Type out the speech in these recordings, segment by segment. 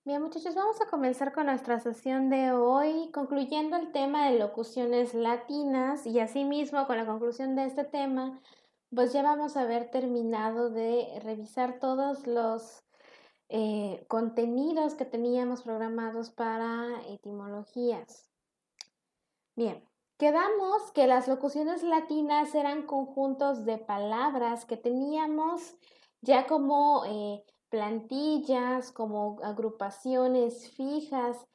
Bien, muchachos, vamos a comenzar con nuestra sesión de hoy, concluyendo el tema de locuciones latinas y asimismo con la conclusión de este tema, pues ya vamos a haber terminado de revisar todos los contenidos que teníamos programados para etimologías. Bien, quedamos que las locuciones latinas eran conjuntos de palabras que teníamos ya como plantillas, como agrupaciones fijas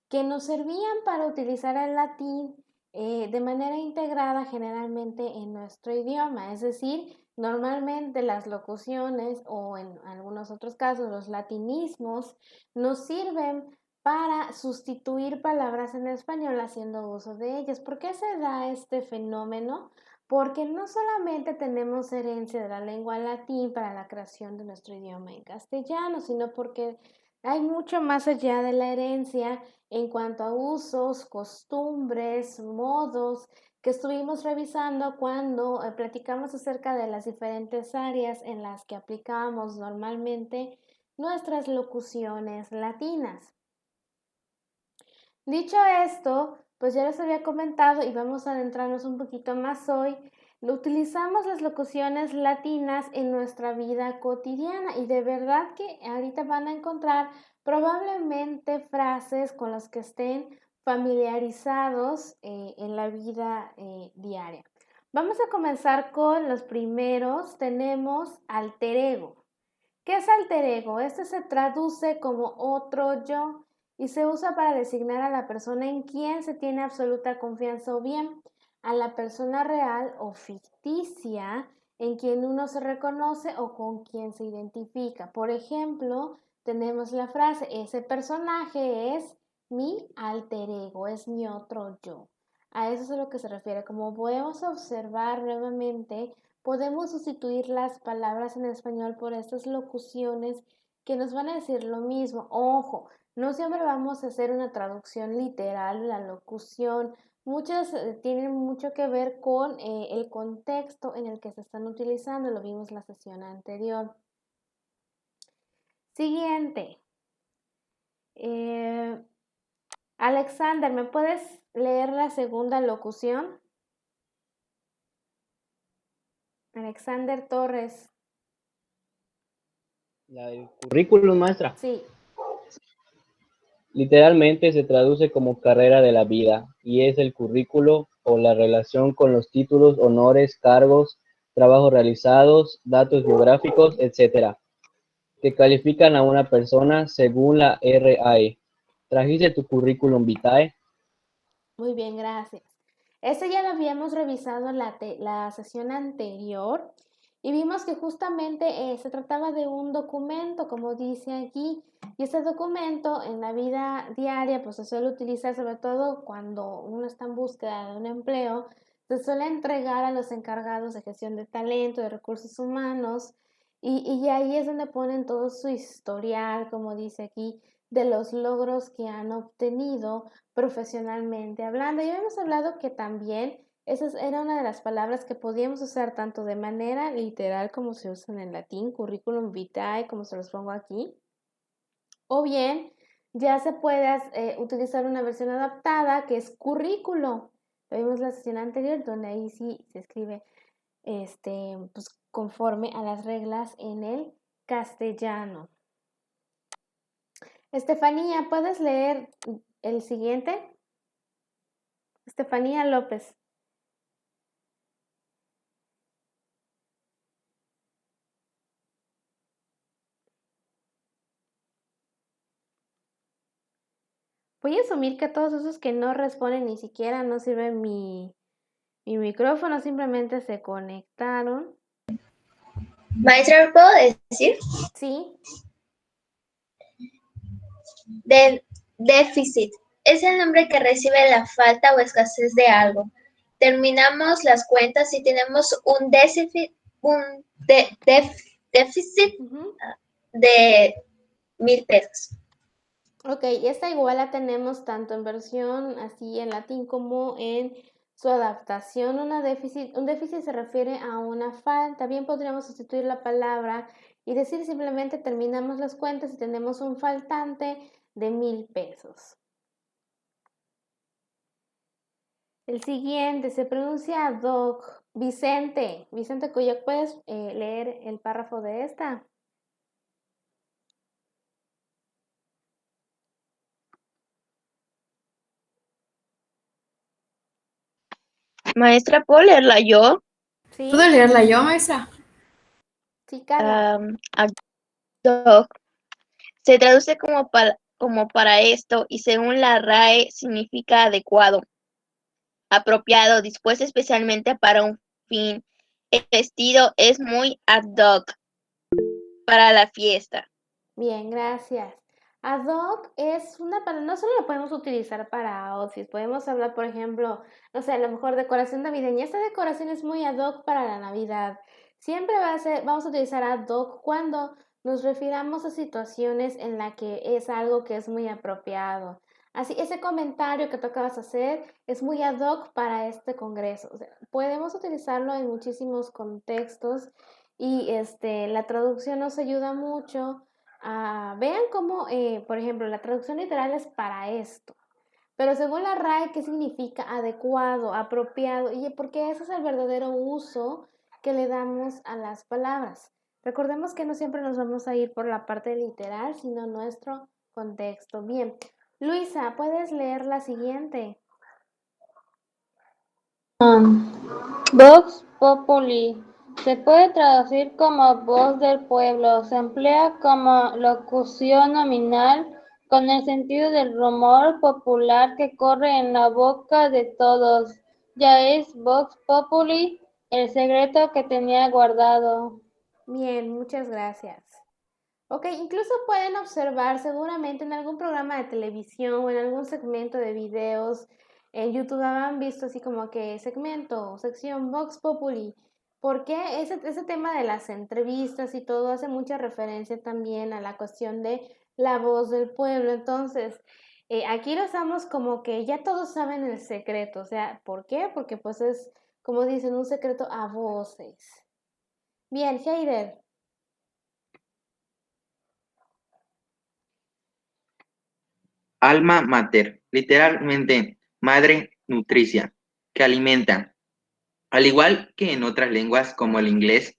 que nos servían para utilizar el latín de manera integrada generalmente en nuestro idioma. Es decir, normalmente las locuciones o en algunos otros casos los latinismos nos sirven para sustituir palabras en español haciendo uso de ellas. ¿Por qué se da este fenómeno? Porque no solamente tenemos herencia de la lengua latín para la creación de nuestro idioma en castellano, sino porque hay mucho más allá de la herencia en cuanto a usos, costumbres, modos que estuvimos revisando cuando platicamos acerca de las diferentes áreas en las que aplicamos normalmente nuestras locuciones latinas. Dicho esto, pues ya les había comentado y vamos a adentrarnos un poquito más hoy. Utilizamos las locuciones latinas en nuestra vida cotidiana y de verdad que ahorita van a encontrar probablemente frases con las que estén familiarizados en la vida diaria. Vamos a comenzar con los primeros. Tenemos alter ego. ¿Qué es alter ego? Este se traduce como otro yo y se usa para designar a la persona en quien se tiene absoluta confianza o bien a la persona real o ficticia en quien uno se reconoce o con quien se identifica. Por ejemplo, tenemos la frase, ese personaje es mi alter ego, es mi otro yo. A eso es a lo que se refiere. Como podemos observar nuevamente, podemos sustituir las palabras en español por estas locuciones que nos van a decir lo mismo. Ojo, no siempre vamos a hacer una traducción literal de la locución. Muchas tienen mucho que ver con el contexto en el que se están utilizando. Lo vimos en la sesión anterior. Siguiente. Alexander, ¿me puedes leer la segunda locución? Alexander Torres. La del currículum, maestra. Sí. Literalmente se traduce como carrera de la vida y es el currículo o la relación con los títulos, honores, cargos, trabajos realizados, datos biográficos, etcétera, que califican a una persona según la RAE. ¿Trajiste tu currículum vitae? Muy bien, gracias. Este ya lo habíamos revisado en la sesión anterior y vimos que justamente se trataba de un documento, como dice aquí, y este documento en la vida diaria pues se suele utilizar sobre todo cuando uno está en búsqueda de un empleo, se suele entregar a los encargados de gestión de talento, de recursos humanos, y ahí es donde ponen todo su historial, como dice aquí, de los logros que han obtenido profesionalmente hablando. Ya hemos hablado que también esa era una de las palabras que podíamos usar tanto de manera literal como se usan en latín, curriculum vitae, como se los pongo aquí, o bien ya se puede utilizar una versión adaptada que es currículo. Lo vimos la sesión anterior donde ahí sí se escribe pues, conforme a las reglas en el castellano. Estefanía, ¿puedes leer el siguiente? Estefanía López. Voy a asumir que todos esos que no responden ni siquiera no sirve mi micrófono, simplemente se conectaron. Maestra, ¿me puedo decir? Sí. Déficit. Es el nombre que recibe la falta o escasez de algo. Terminamos las cuentas y tenemos un déficit, déficit de 1,000 pesos. Ok, esta igual la tenemos tanto en versión así en latín como en su adaptación. Un déficit se refiere a una falta. Bien podríamos sustituir la palabra y decir simplemente terminamos las cuentas y tenemos un faltante de 1,000 pesos. El siguiente se pronuncia ad hoc. Vicente Coyoc, ¿puedes leer el párrafo de esta? Maestra, ¿puedo leerla yo? ¿Sí? ¿Puedo leerla yo, maestra? Sí, Carla. Ad hoc. Se traduce como para esto y según la RAE significa adecuado, apropiado, dispuesto especialmente para un fin. El vestido es muy ad hoc para la fiesta. Bien, gracias. Ad hoc es una palabra, no solo lo podemos utilizar para outfits, podemos hablar, por ejemplo, no sé, a lo mejor decoración navideña. Esta decoración es muy ad hoc para la Navidad. Siempre vamos a utilizar ad hoc cuando nos refiramos a situaciones en las que es algo que es muy apropiado. Así, ese comentario que tú acabas de hacer es muy ad hoc para este congreso. O sea, podemos utilizarlo en muchísimos contextos y la traducción nos ayuda mucho. Vean cómo, por ejemplo, la traducción literal es para esto, pero según la RAE, ¿qué significa adecuado, apropiado? Y porque ese es el verdadero uso que le damos a las palabras. Recordemos que no siempre nos vamos a ir por la parte literal, sino nuestro contexto. Bien, Luisa, ¿puedes leer la siguiente? Vox populi se puede traducir como voz del pueblo. Se emplea como locución nominal con el sentido del rumor popular que corre en la boca de todos. Ya es vox populi el secreto que tenía guardado. Bien, muchas gracias. Ok, incluso pueden observar seguramente en algún programa de televisión o en algún segmento de videos en YouTube han visto así como que segmento, sección Vox Populi, porque ese tema de las entrevistas y todo hace mucha referencia también a la cuestión de la voz del pueblo. Entonces, aquí lo usamos como que ya todos saben el secreto, o sea, ¿por qué? Porque pues es, como dicen, un secreto a voces. Bien, Heider. Alma mater, literalmente madre nutricia, que alimenta. Al igual que en otras lenguas como el inglés,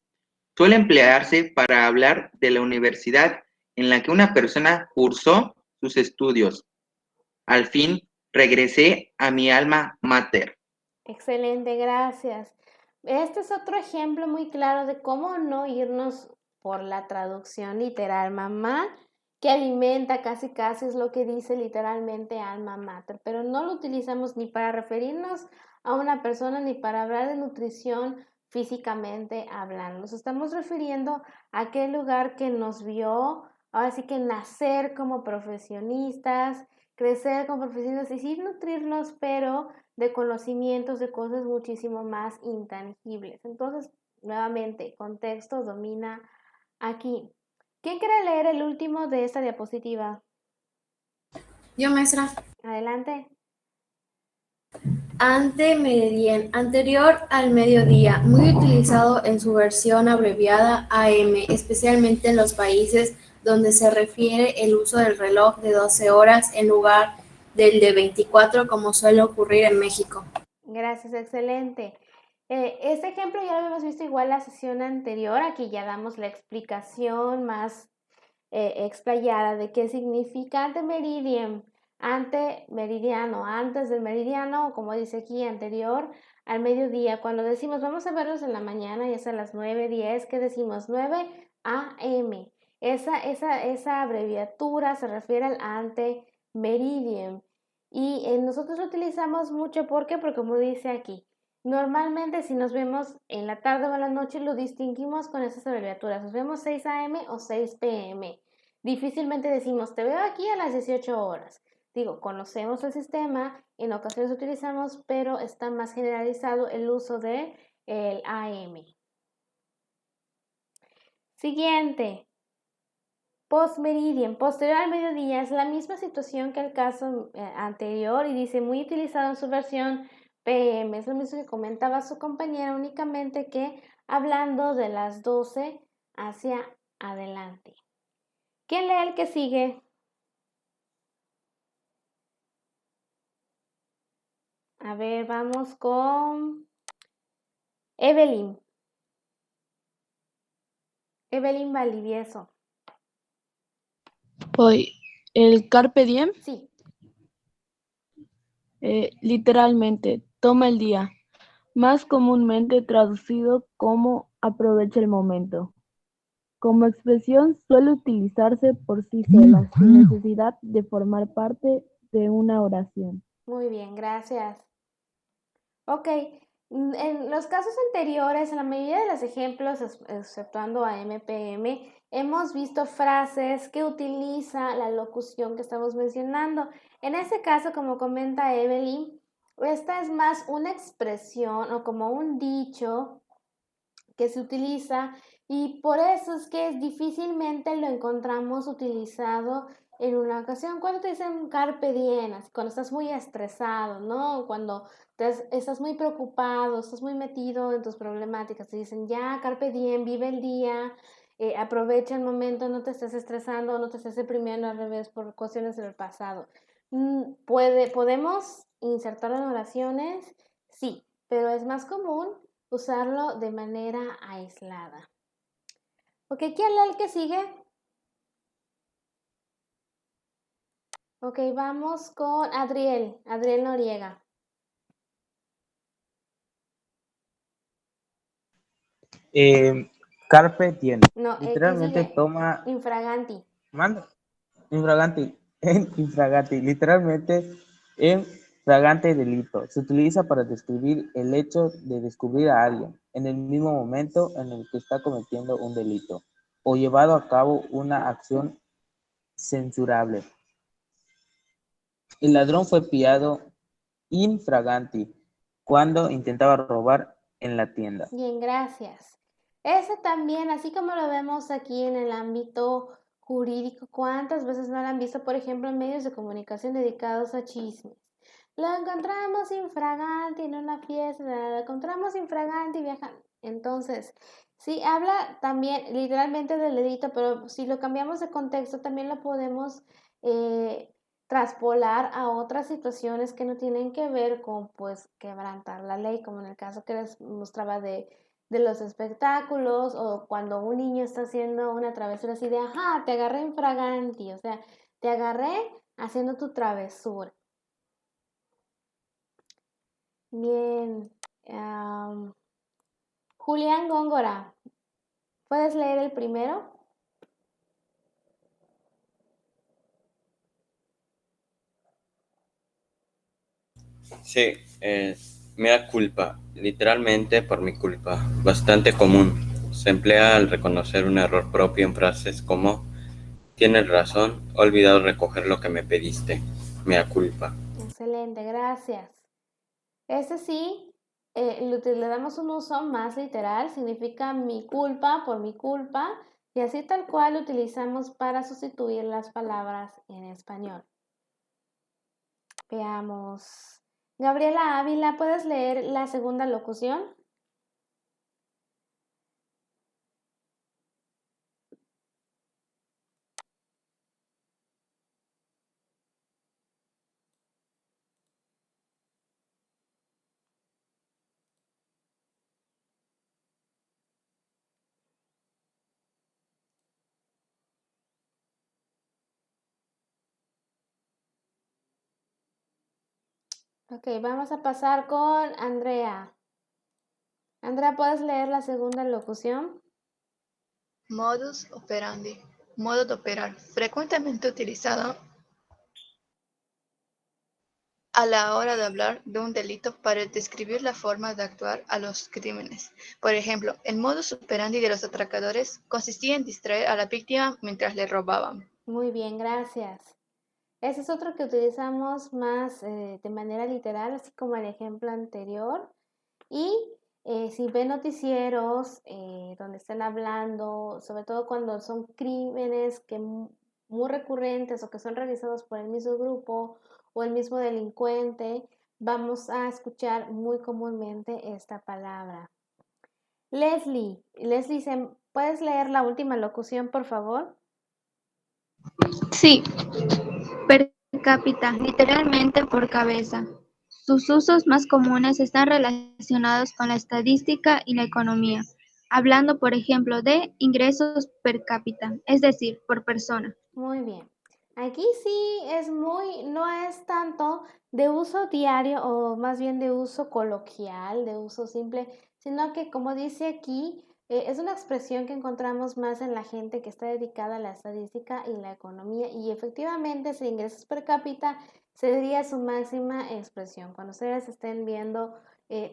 suele emplearse para hablar de la universidad en la que una persona cursó sus estudios. Al fin, regresé a mi alma mater. Excelente, gracias. Este es otro ejemplo muy claro de cómo no irnos por la traducción literal. Mamá que alimenta, casi casi es lo que dice literalmente alma mater, pero no lo utilizamos ni para referirnos a una persona ni para hablar de nutrición físicamente hablando. Nos estamos refiriendo a aquel lugar que nos vio, ahora sí que nacer como profesionistas, crecer como profesionistas y sí nutrirnos, pero de conocimientos de cosas muchísimo más intangibles. Entonces, nuevamente, contexto domina aquí. ¿Quién quiere leer el último de esta diapositiva? Yo, maestra. Adelante. Anterior al mediodía, muy utilizado en su versión abreviada AM, especialmente en los países donde se refiere el uso del reloj de 12 horas en lugar del de 24, como suele ocurrir en México. Gracias, excelente. Este ejemplo ya lo habíamos visto igual la sesión anterior. Aquí ya damos la explicación más explayada de qué significa antemeridiano, antes del meridiano, o como dice aquí, anterior al mediodía. Cuando decimos vamos a verlos en la mañana, ya es a las 9:10, ¿qué decimos? 9 AM. Esa abreviatura se refiere al antemeridian. Y nosotros lo utilizamos mucho, ¿por qué? Porque como dice aquí, normalmente si nos vemos en la tarde o en la noche lo distinguimos con esas abreviaturas. Nos vemos 6 a.m. o 6 p.m. Difícilmente decimos, te veo aquí a las 18 horas. Digo, conocemos el sistema, en ocasiones utilizamos, pero está más generalizado el uso de el AM. Siguiente. Postmeridian, posterior al mediodía, es la misma situación que el caso anterior y dice muy utilizado en su versión PM. Es lo mismo que comentaba su compañera, únicamente que hablando de las 12 hacia adelante. ¿Quién lee el que sigue? A ver, vamos con Evelyn. Evelyn Valdivieso. Hoy, el carpe diem, Sí. literalmente, toma el día, más comúnmente traducido como aprovecha el momento. Como expresión suele utilizarse por sí sola, sin necesidad de formar parte de una oración. Muy bien, gracias. Ok, en los casos anteriores, en la mayoría de los ejemplos, exceptuando a MPM, hemos visto frases que utiliza la locución que estamos mencionando. En este caso, como comenta Evelyn, esta es más una expresión o como un dicho que se utiliza y por eso es que difícilmente lo encontramos utilizado en una ocasión. Cuando te dicen carpe diem, cuando estás muy estresado, ¿no? Cuando estás muy preocupado, estás muy metido en tus problemáticas, te dicen ya, carpe diem, vive el día, aprovecha el momento, no te estés estresando, no te estés deprimiendo al revés por cuestiones del pasado. ¿Podemos insertarlo en oraciones? Sí, pero es más común usarlo de manera aislada. Ok, ¿quién lee el que sigue? Ok, vamos con Adriel Noriega. Carpe diem. No, ¿qué Literalmente sigue? toma. Infraganti. Manda. Infraganti. Infraganti. Literalmente en fragante delito. Se utiliza para describir el hecho de descubrir a alguien en el mismo momento en el que está cometiendo un delito o llevado a cabo una acción censurable. El ladrón fue pillado infraganti cuando intentaba robar en la tienda. Bien, gracias. Ese también, así como lo vemos aquí en el ámbito jurídico, ¿cuántas veces no lo han visto, por ejemplo, en medios de comunicación dedicados a chismes? Lo encontramos infraganti en una fiesta, lo encontramos infraganti viajando. Entonces, sí, habla también literalmente del delito, pero si lo cambiamos de contexto, también lo podemos traspolar a otras situaciones que no tienen que ver con, pues, quebrantar la ley, como en el caso que les mostraba de los espectáculos, o cuando un niño está haciendo una travesura así de, ajá, te agarré infraganti, o sea, te agarré haciendo tu travesura. Bien. Julián Góngora, ¿puedes leer el primero? Sí, mea culpa, literalmente por mi culpa, bastante común. Se emplea al reconocer un error propio en frases como tienes razón, he olvidado recoger lo que me pediste, mea culpa. Excelente, gracias. Ese sí, le damos un uso más literal, significa mi culpa por mi culpa, y así tal cual lo utilizamos para sustituir las palabras en español. Veamos. Gabriela Ávila, ¿puedes leer la segunda locución? Ok, vamos a pasar con Andrea. Andrea, ¿puedes leer la segunda locución? Modus operandi, modo de operar, frecuentemente utilizado a la hora de hablar de un delito para describir la forma de actuar a los crímenes. Por ejemplo, el modus operandi de los atracadores consistía en distraer a la víctima mientras le robaban. Muy bien, gracias. Ese es otro que utilizamos más de manera literal, así como el ejemplo anterior. Y si ven noticieros donde están hablando, sobre todo cuando son crímenes que muy recurrentes o que son realizados por el mismo grupo o el mismo delincuente, vamos a escuchar muy comúnmente esta palabra. Leslie, ¿puedes leer la última locución, por favor? Sí, per cápita, literalmente por cabeza. Sus usos más comunes están relacionados con la estadística y la economía, hablando, por ejemplo, de ingresos per cápita, es decir, por persona. Muy bien. Aquí sí no es tanto de uso diario o más bien de uso coloquial, de uso simple, sino que como dice aquí, es una expresión que encontramos más en la gente que está dedicada a la estadística y la economía y efectivamente ese ingresos per cápita sería su máxima expresión. Cuando ustedes estén viendo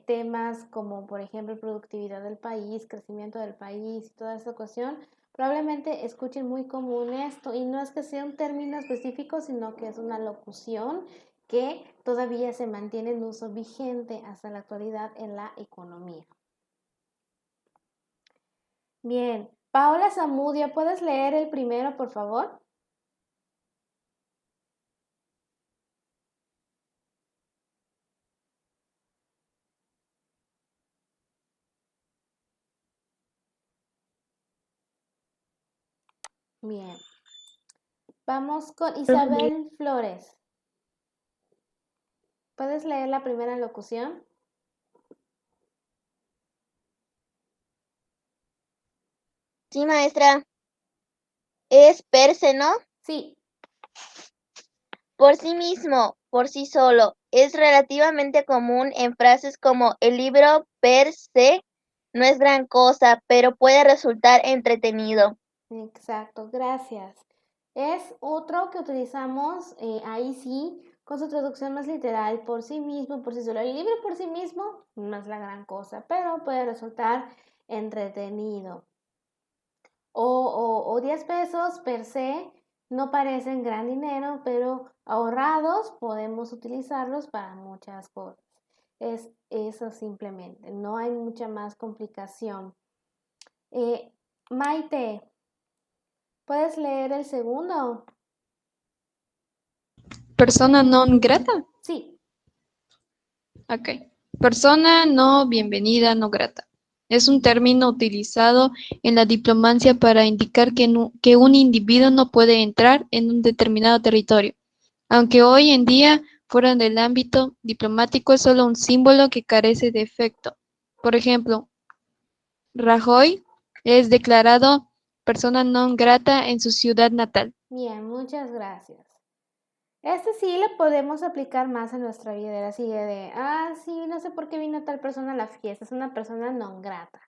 temas como por ejemplo productividad del país, crecimiento del país y toda esa cuestión, probablemente escuchen muy común esto y no es que sea un término específico, sino que es una locución que todavía se mantiene en uso vigente hasta la actualidad en la economía. Bien, Paola Zamudio, ¿puedes leer el primero, por favor? Bien. Vamos con Isabel Flores. ¿Puedes leer la primera locución? Sí, maestra. Es per se, ¿no? Sí. Por sí mismo, por sí solo. Es relativamente común en frases como el libro per se no es gran cosa, pero puede resultar entretenido. Exacto, gracias. Es otro que utilizamos ahí sí, con su traducción más literal, por sí mismo, por sí solo. El libro por sí mismo no es la gran cosa, pero puede resultar entretenido. O 10 pesos per se no parecen gran dinero, pero ahorrados podemos utilizarlos para muchas cosas. Es eso simplemente, no hay mucha más complicación. Maite, ¿puedes leer el segundo? Persona non grata. Sí. Ok. Persona no bienvenida, no grata. Es un término utilizado en la diplomacia para indicar que un individuo no puede entrar en un determinado territorio, aunque hoy en día, fuera del ámbito diplomático, es solo un símbolo que carece de efecto. Por ejemplo, Rajoy es declarado persona non grata en su ciudad natal. Bien, muchas gracias. Este sí lo podemos aplicar más en nuestra vida, era así sí, no sé por qué vino tal persona a la fiesta, es una persona non grata.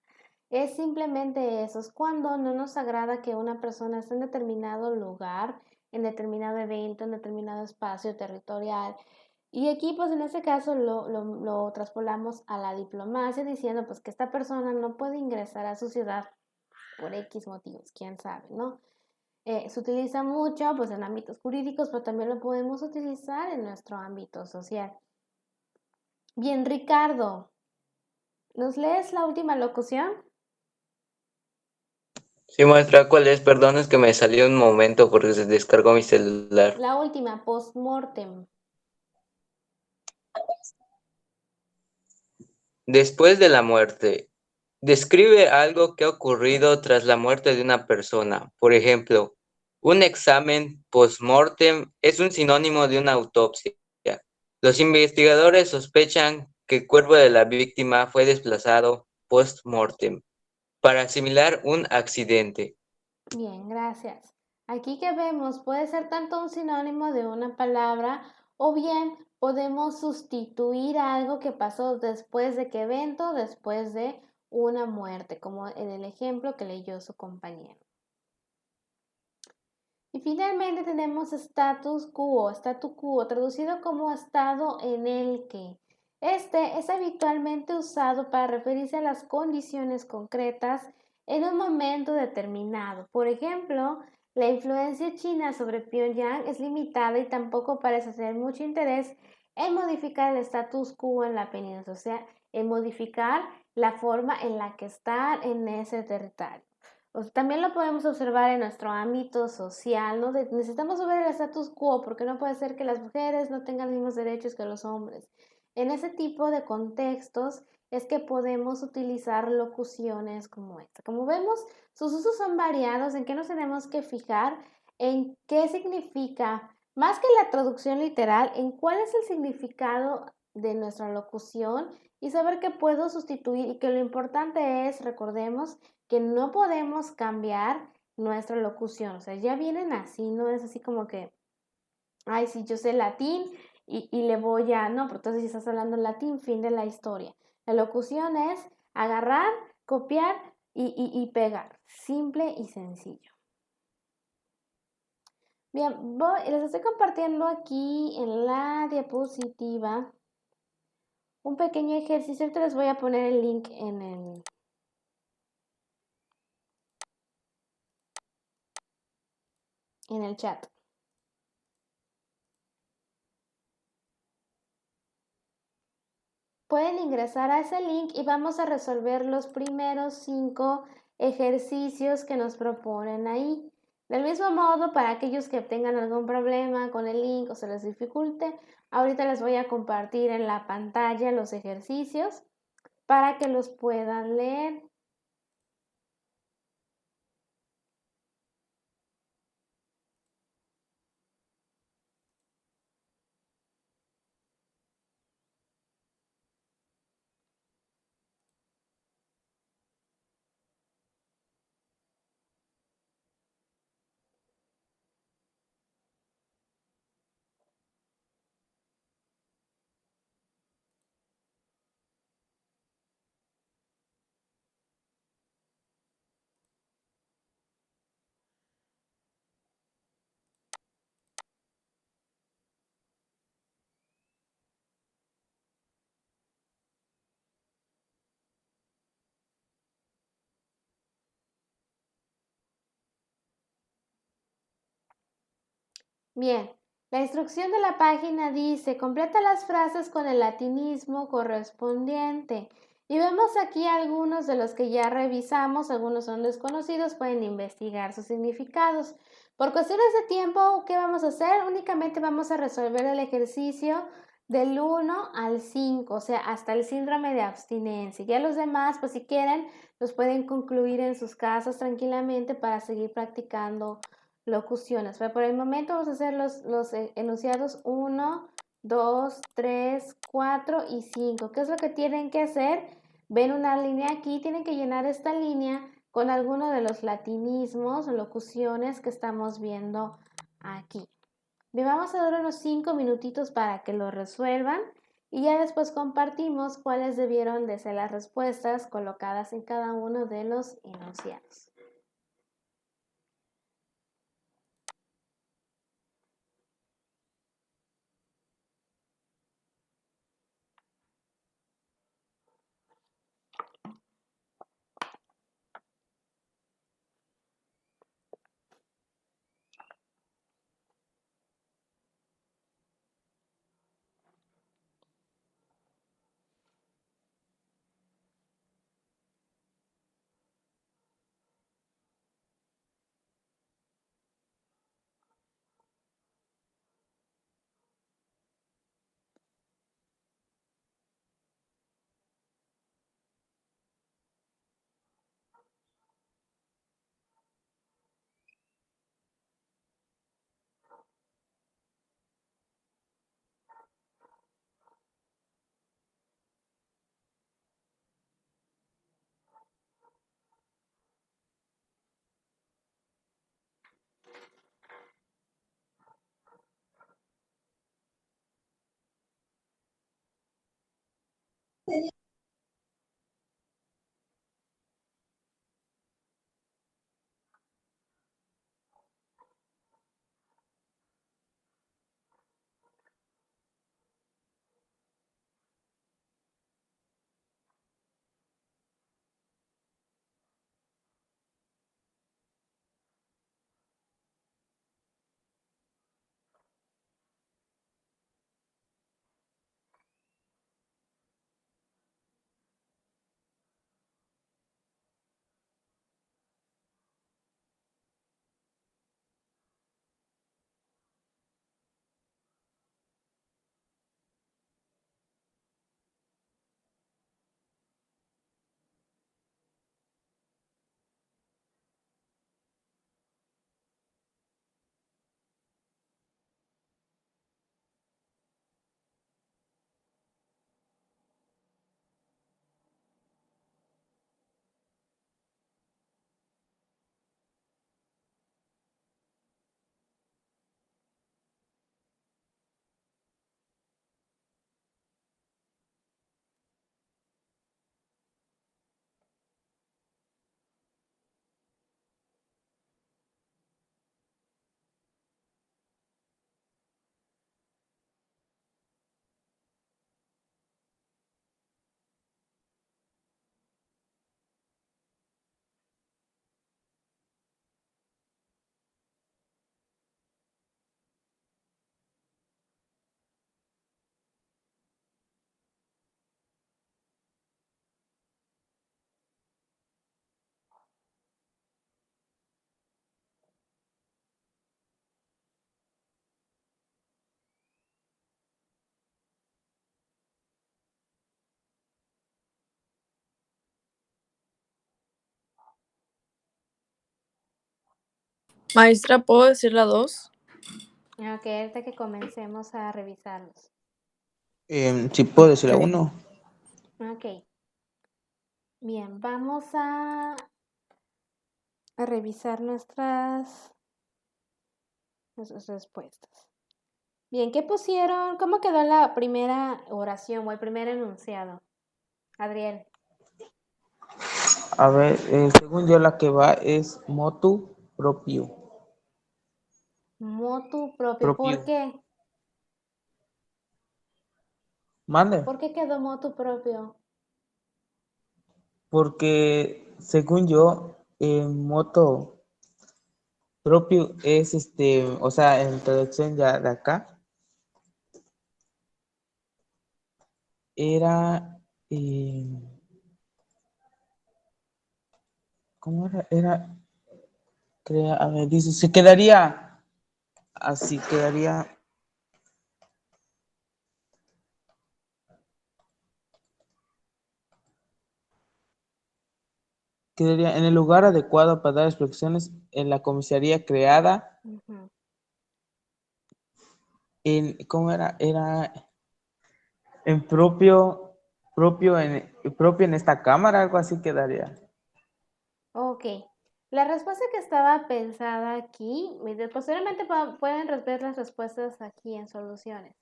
Es simplemente eso, es cuando no nos agrada que una persona esté en determinado lugar, en determinado evento, en determinado espacio territorial. Y aquí, pues en este caso, lo traspolamos a la diplomacia diciendo pues que esta persona no puede ingresar a su ciudad por X motivos, quién sabe, ¿no? Se utiliza mucho pues en ámbitos jurídicos, pero también lo podemos utilizar en nuestro ámbito social. Bien, Ricardo, ¿nos lees la última locución? Sí, maestra, ¿cuál es? Perdón, es que me salió un momento porque se descargó mi celular. La última, post-mortem. Después de la muerte, describe algo que ha ocurrido tras la muerte de una persona. Por ejemplo, un examen post-mortem es un sinónimo de una autopsia. Los investigadores sospechan que el cuerpo de la víctima fue desplazado post-mortem para asimilar un accidente. Bien, gracias. Aquí que vemos puede ser tanto un sinónimo de una palabra o bien podemos sustituir algo que pasó después de qué evento, después de una muerte, como en el ejemplo que leyó su compañero. Y finalmente tenemos statu quo, traducido como estado en el que. Este es habitualmente usado para referirse a las condiciones concretas en un momento determinado. Por ejemplo, la influencia china sobre Pyongyang es limitada y tampoco parece tener mucho interés en modificar el status quo en la península, o sea, en modificar la forma en la que está en ese territorio. También lo podemos observar en nuestro ámbito social, ¿no? Necesitamos subir el status quo porque no puede ser que las mujeres no tengan los mismos derechos que los hombres. En ese tipo de contextos es que podemos utilizar locuciones como esta. Como vemos, sus usos son variados. ¿En qué nos tenemos que fijar? En qué significa, más que la traducción literal, en cuál es el significado de nuestra locución y saber que puedo sustituir y que lo importante es, recordemos, que no podemos cambiar nuestra locución. O sea, ya vienen así, no es así como que, ay, sí, yo sé latín y le voy a, no, pero entonces si estás hablando latín, fin de la historia. La locución es agarrar, copiar y pegar. Simple y sencillo. Bien, les estoy compartiendo aquí en la diapositiva un pequeño ejercicio. Ahorita les voy a poner el link en el chat. Pueden ingresar a ese link y vamos a resolver los primeros 5 ejercicios que nos proponen ahí. Del mismo modo, para aquellos que tengan algún problema con el link o se les dificulte, ahorita les voy a compartir en la pantalla los ejercicios para que los puedan leer. Bien, la instrucción de la página dice, completa las frases con el latinismo correspondiente. Y vemos aquí algunos de los que ya revisamos, algunos son desconocidos, pueden investigar sus significados. Por cuestiones de tiempo, ¿qué vamos a hacer? Únicamente vamos a resolver el ejercicio del 1 al 5, o sea, hasta el síndrome de abstinencia. Ya los demás, pues si quieren, los pueden concluir en sus casas tranquilamente para seguir practicando locuciones. Pero por el momento vamos a hacer los enunciados 1, 2, 3, 4 y 5. ¿Qué es lo que tienen que hacer? Ven una línea aquí, tienen que llenar esta línea con alguno de los latinismos o locuciones que estamos viendo aquí. Bien, vamos a dar unos 5 minutitos para que lo resuelvan y ya después compartimos cuáles debieron de ser las respuestas colocadas en cada uno de los enunciados. Maestra, ¿puedo decir la 2? Ok, ahorita que comencemos a revisarlos. Sí, puedo decir la Ok. 1. Ok. Bien, vamos a revisar nuestras respuestas. Bien, ¿qué pusieron? ¿Cómo quedó la primera oración o el primer enunciado? Adriel. A ver, según yo la que va es motu propio. Motu propio. ¿Por qué? Mande. ¿Por qué quedó motu propio? Porque según yo, moto propio es o sea, en traducción ya de acá, era, ¿cómo era? A ver, dice, se quedaría, así quedaría, en el lugar adecuado para dar explicaciones en la comisaría creada en, ¿cómo era? Era en propio en esta cámara, algo así quedaría. Ok. La respuesta que estaba pensada aquí, posteriormente pueden ver las respuestas aquí en soluciones.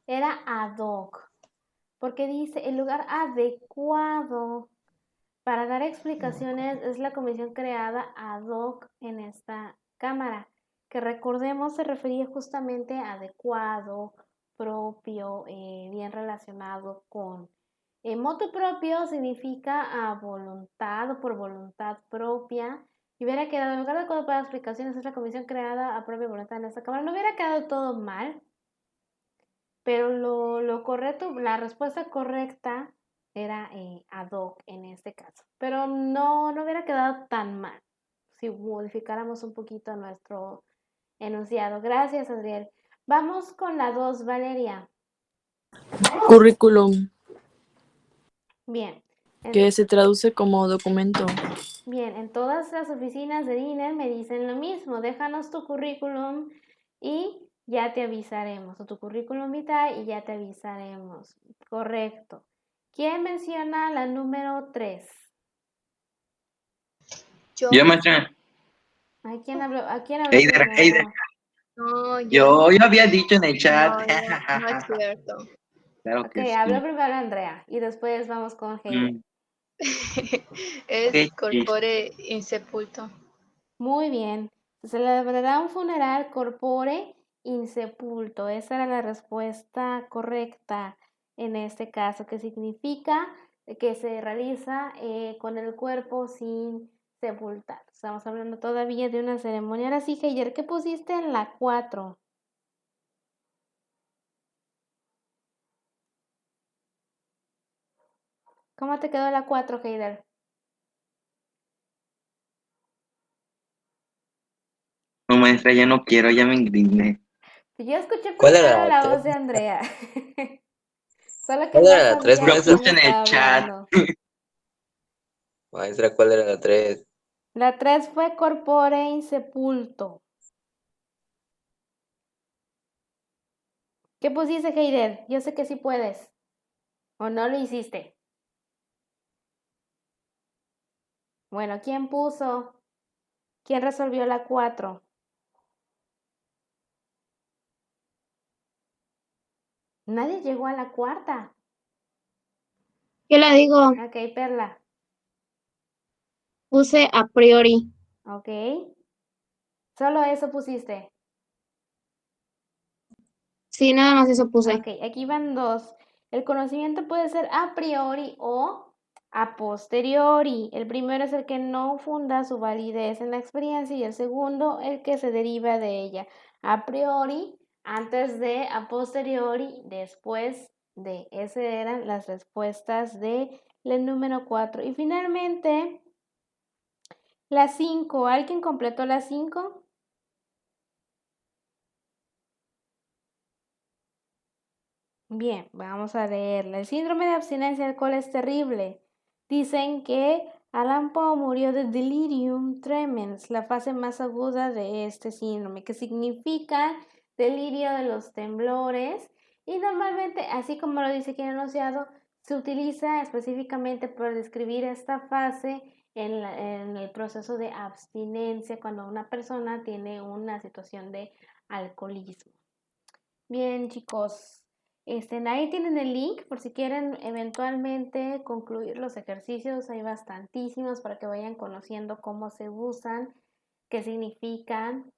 Era ad hoc, porque dice el lugar adecuado para dar explicaciones es la comisión creada ad hoc en esta cámara, que recordemos se refería justamente a adecuado, propio, bien relacionado con. Motu propio significa a voluntad o por voluntad propia. Y hubiera quedado, en lugar de acuerdo para explicaciones, es la comisión creada a propia voluntad en esta cámara. No hubiera quedado todo mal, pero lo correcto, la respuesta correcta era ad hoc en este caso. Pero no hubiera quedado tan mal si modificáramos un poquito nuestro enunciado. Gracias, Adriel. Vamos con la 2, Valeria. Currículum, Bien. que se traduce como documento. Bien, en todas las oficinas de DINER me dicen lo mismo. Déjanos tu currículum y ya te avisaremos. O tu currículum vitae y ya te avisaremos. Correcto. ¿Quién menciona la número 3? Yo, maestra. ¿A quién habló Heider. primero? No, Yo había dicho en el chat. no es cierto. Claro Ok, que habló sí. primero Andrea y después vamos con Heider. Es corpore insepulto. Muy bien. Se celebrará un funeral corpore insepulto. Esa era la respuesta correcta en este caso, que significa que se realiza con el cuerpo sin sepultar. Estamos hablando todavía de una ceremonia. Ahora sí, Heider, ¿qué pusiste en la 4? ¿Cómo te quedó la 4, Heider? No, maestra, ya no quiero, ya me indigné. Yo escuché ¿Cuál primero era la la 3? voz de Andrea. Solo que ¿Cuál no era la 3, sabía Lo maestra? quién puse en el estaba chat. hablando. Maestra, ¿cuál era la 3? La 3 fue corpore insepulto. ¿Qué pusiste, Heider? Yo sé que sí puedes. ¿O no lo hiciste? Bueno, ¿quién puso? ¿Quién resolvió la 4? Nadie llegó a la 4. Yo la digo, Ok, Perla. puse a priori. Ok. Solo eso pusiste. Sí, nada más eso puse. Ok, aquí van 2. El conocimiento puede ser a priori o a posteriori. El primero es el que no funda su validez en la experiencia y el segundo el que se deriva de ella. A priori, antes de, a posteriori, después de. Esas eran las respuestas del número 4. Y finalmente, la 5. ¿Alguien completó la 5? Bien, vamos a leerla. El síndrome de abstinencia de alcohol es terrible. Dicen que Allan Poe murió de delirium tremens, la fase más aguda de este síndrome, que significa delirio de los temblores, y normalmente, así como lo dice aquí en el enunciado, se utiliza específicamente para describir esta fase en el proceso de abstinencia cuando una persona tiene una situación de alcoholismo. Bien, chicos, ahí tienen el link por si quieren eventualmente concluir los ejercicios. Hay bastantísimos para que vayan conociendo cómo se usan, qué significan.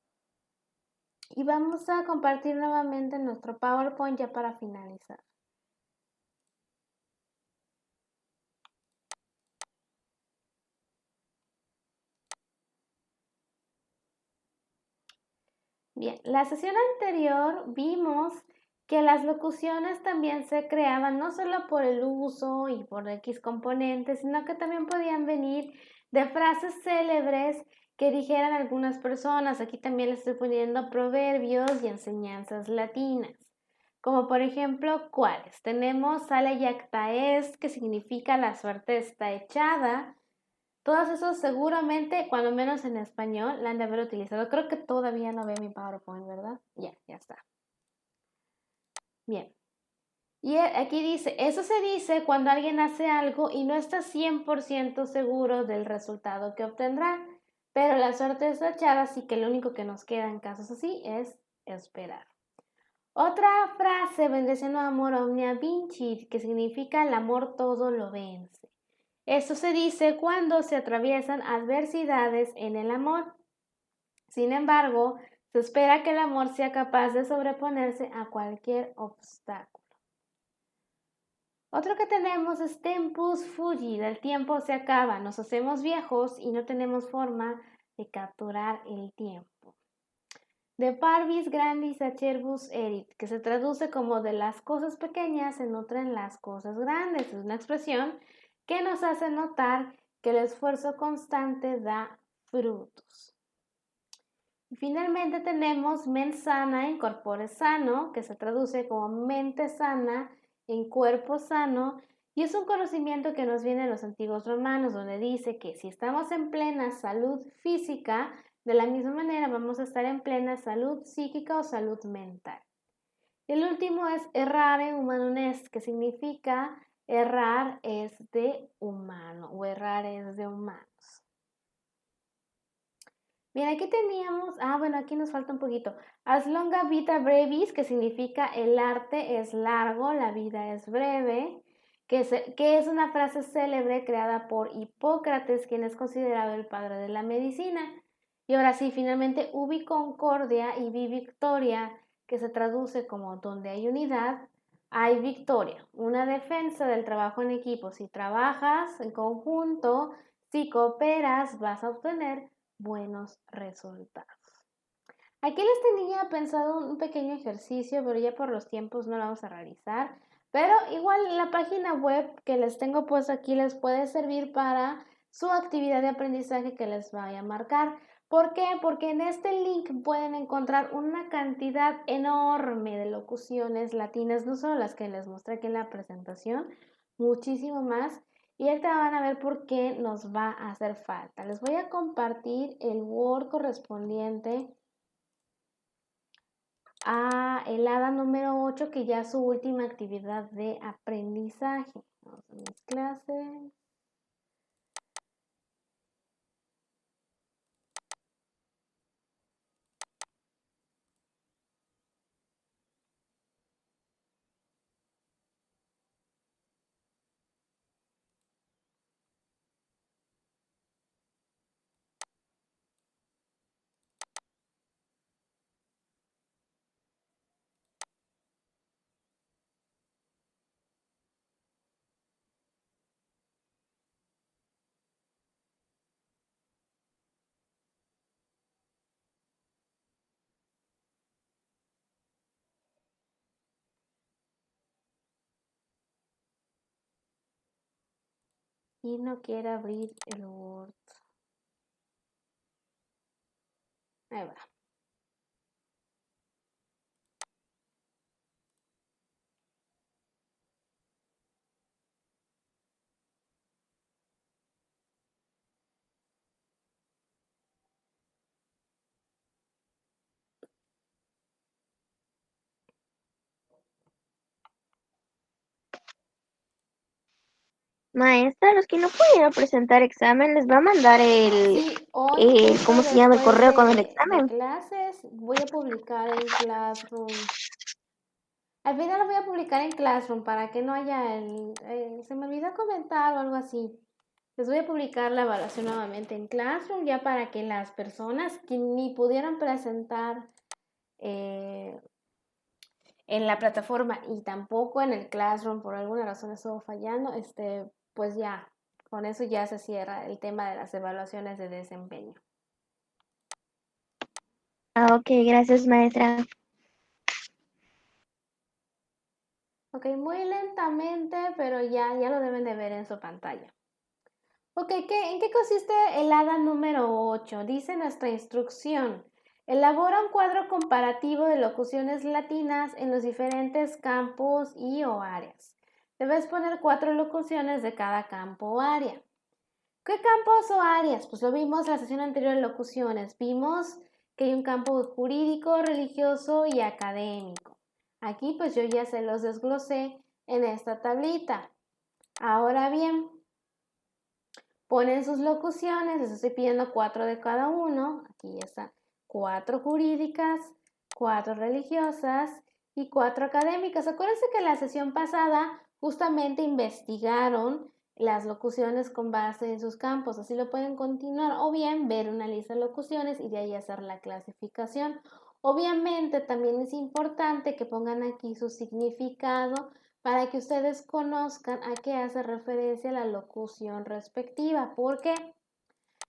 Y vamos a compartir nuevamente nuestro PowerPoint ya para finalizar. Bien, la sesión anterior vimos que las locuciones también se creaban no solo por el uso y por X componentes, sino que también podían venir de frases célebres que dijeran algunas personas. Aquí también les estoy poniendo proverbios y enseñanzas latinas, como por ejemplo, ¿cuáles? Tenemos sale jacta est, que significa la suerte está echada. Todos esos seguramente, cuando menos en español, la han de haber utilizado. Creo que todavía no veo mi PowerPoint, ¿verdad? Ya está. Bien. Y aquí dice, eso se dice cuando alguien hace algo y no está 100% seguro del resultado que obtendrá. Pero la suerte está echada, así que lo único que nos queda en casos así es esperar. Otra frase vendría siendo amor omnia vincit, que significa el amor todo lo vence. Esto se dice cuando se atraviesan adversidades en el amor. Sin embargo, se espera que el amor sea capaz de sobreponerse a cualquier obstáculo. Otro que tenemos es tempus fugit, el tiempo se acaba, nos hacemos viejos y no tenemos forma de capturar el tiempo. De parvis grandis acervus erit, que se traduce como de las cosas pequeñas se nutren las cosas grandes. Es una expresión que nos hace notar que el esfuerzo constante da frutos. Y finalmente tenemos mens sana in corpore sano, que se traduce como mente sana en cuerpo sano, y es un conocimiento que nos viene de los antiguos romanos, donde dice que si estamos en plena salud física, de la misma manera vamos a estar en plena salud psíquica o salud mental. El último es errare humanum est, que significa errar es de humano o errar es de humanos. Bien, aquí teníamos, bueno, aquí nos falta un poquito. As longa vita brevis, que significa el arte es largo, la vida es breve, que es una frase célebre creada por Hipócrates, quien es considerado el padre de la medicina. Y ahora sí, finalmente, ubi concordia y vi victoria, que se traduce como donde hay unidad, hay victoria. Una defensa del trabajo en equipo. Si trabajas en conjunto, si cooperas, vas a obtener buenos resultados. Aquí les tenía pensado un pequeño ejercicio, pero ya por los tiempos no lo vamos a realizar. Pero igual la página web que les tengo puesta aquí les puede servir para su actividad de aprendizaje que les vaya a marcar. ¿Por qué? Porque en este link pueden encontrar una cantidad enorme de locuciones latinas, no solo las que les mostré aquí en la presentación, muchísimo más. Y ahorita van a ver por qué nos va a hacer falta. Les voy a compartir el Word correspondiente a el hada número 8, que ya es su última actividad de aprendizaje. Vamos a mis clases. Y no quiere abrir el Word. Ahí va. Maestra, los que no pudieron presentar examen, les va a mandar Sí, hoy, justo ¿cómo se llama? El después correo con el de examen. clases, voy a publicar en Classroom. Al final lo voy a publicar en Classroom para que no haya se me olvidó comentar o algo así. Les voy a publicar la evaluación nuevamente en Classroom ya para que las personas que ni pudieron presentar en la plataforma y tampoco en el Classroom, por alguna razón estuvo fallando, pues ya, con eso ya se cierra el tema de las evaluaciones de desempeño. Ok, gracias, maestra. Ok, muy lentamente, pero ya lo deben de ver en su pantalla. Ok, ¿en qué consiste el hada número 8? Dice nuestra instrucción. Elabora un cuadro comparativo de locuciones latinas en los diferentes campos y o áreas. Debes poner 4 locuciones de cada campo o área. ¿Qué campos o áreas? Pues lo vimos en la sesión anterior de locuciones. Vimos que hay un campo jurídico, religioso y académico. Aquí pues yo ya se los desglosé en esta tablita. Ahora bien, ponen sus locuciones, les estoy pidiendo 4 de cada uno. Aquí están 4 jurídicas, 4 religiosas y 4 académicas. Acuérdense que en la sesión pasada justamente investigaron las locuciones con base en sus campos. Así lo pueden continuar o bien ver una lista de locuciones y de ahí hacer la clasificación. Obviamente también es importante que pongan aquí su significado para que ustedes conozcan a qué hace referencia la locución respectiva, porque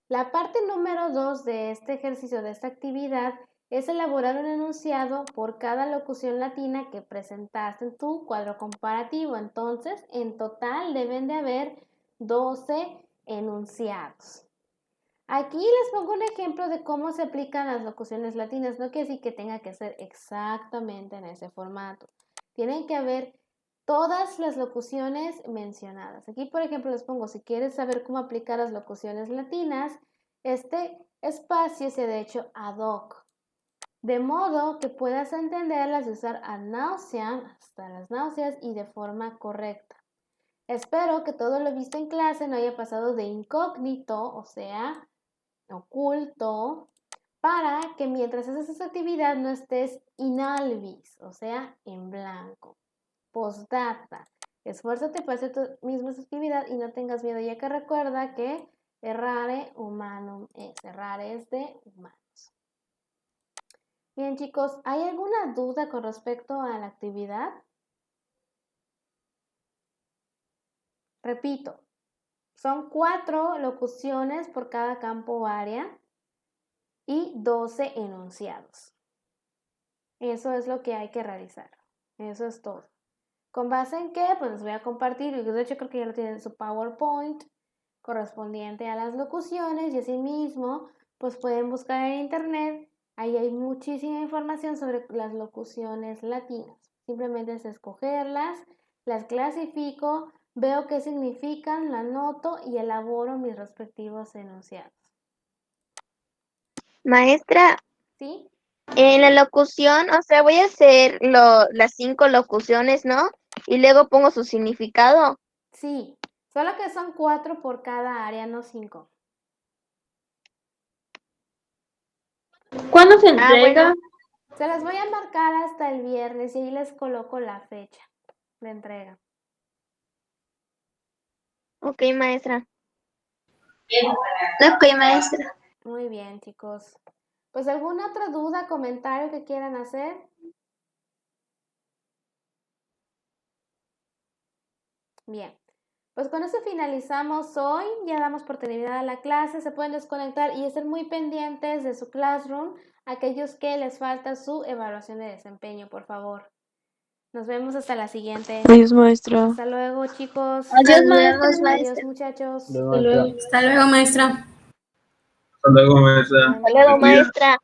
la parte número 2 de este ejercicio, de esta actividad, es elaborar un enunciado por cada locución latina que presentaste en tu cuadro comparativo. Entonces, en total deben de haber 12 enunciados. Aquí les pongo un ejemplo de cómo se aplican las locuciones latinas. No quiere decir que tenga que ser exactamente en ese formato. Tienen que haber todas las locuciones mencionadas. Aquí, por ejemplo, les pongo, si quieres saber cómo aplicar las locuciones latinas, este espacio se ha hecho ad hoc, de modo que puedas entenderlas y usar ad nauseam, hasta las náuseas, y de forma correcta. Espero que todo lo visto en clase no haya pasado de incógnito, o sea, oculto, para que mientras haces esa actividad no estés in albis, o sea, en blanco. Postdata. Esfuérzate para hacer tu misma actividad y no tengas miedo, ya que recuerda que errare humanum es. Errar es de humanos. Bien, chicos, ¿hay alguna duda con respecto a la actividad? Repito, son 4 locuciones por cada campo o área y 12 enunciados. Eso es lo que hay que realizar. Eso es todo. ¿Con base en qué? Pues les voy a compartir, y de hecho creo que ya lo tienen en su PowerPoint correspondiente a las locuciones, y asimismo pues pueden buscar en internet, ahí hay muchísima información sobre las locuciones latinas. Simplemente es escogerlas, las clasifico, veo qué significan, la anoto y elaboro mis respectivos enunciados. Maestra, ¿Sí? en la locución, o sea, voy a hacer las 5 locuciones, ¿no? Y luego pongo su significado. Sí, solo que son 4 por cada área, no 5. ¿Cuándo se entrega? Bueno. Se las voy a marcar hasta el viernes y ahí les coloco la fecha de entrega. Ok, maestra. Ok, maestra. Muy bien, chicos. Pues, ¿alguna otra duda, comentario que quieran hacer? Bien. Pues con eso finalizamos hoy. Ya damos por terminada la clase. Se pueden desconectar y estar muy pendientes de su Classroom, aquellos que les falta su evaluación de desempeño, por favor. Nos vemos hasta la siguiente. Adiós, maestra. Hasta luego, chicos. Adiós, maestra. Adiós, muchachos. Hasta luego, maestra. Hasta luego, maestra. Hasta luego, maestra. Hasta luego, maestra.